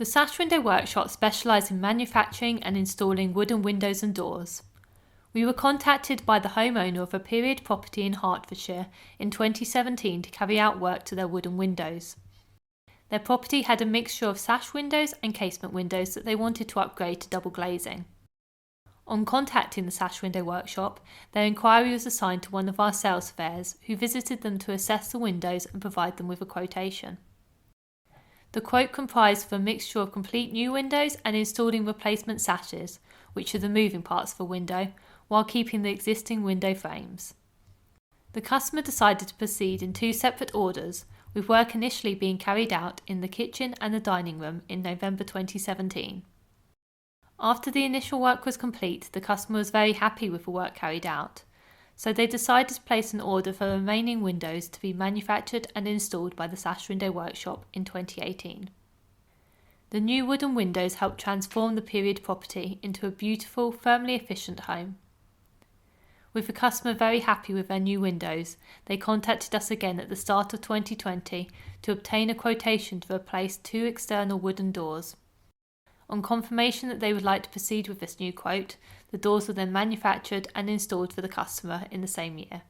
The Sash Window Workshop specialised in manufacturing and installing wooden windows and doors. We were contacted by the homeowner of a period property in Hertfordshire in 2017 to carry out work to their wooden windows. Their property had a mixture of sash windows and casement windows that they wanted to upgrade to double glazing. On contacting the Sash Window Workshop, their inquiry was assigned to one of our sales surveyors who visited them to assess the windows and provide them with a quotation. The quote comprised of a mixture of complete new windows and installing replacement sashes, which are the moving parts of a window, while keeping the existing window frames. The customer decided to proceed in 2 separate orders, with work initially being carried out in the kitchen and the dining room in November 2017. After the initial work was complete, the customer was very happy with the work carried out, so they decided to place an order for the remaining windows to be manufactured and installed by the Sash Window Workshop in 2018. The new wooden windows helped transform the period property into a beautiful, thermally efficient home. With the customer very happy with their new windows, they contacted us again at the start of 2020 to obtain a quotation to replace 2 external wooden doors. On confirmation that they would like to proceed with this new quote, the doors were then manufactured and installed for the customer in the same year.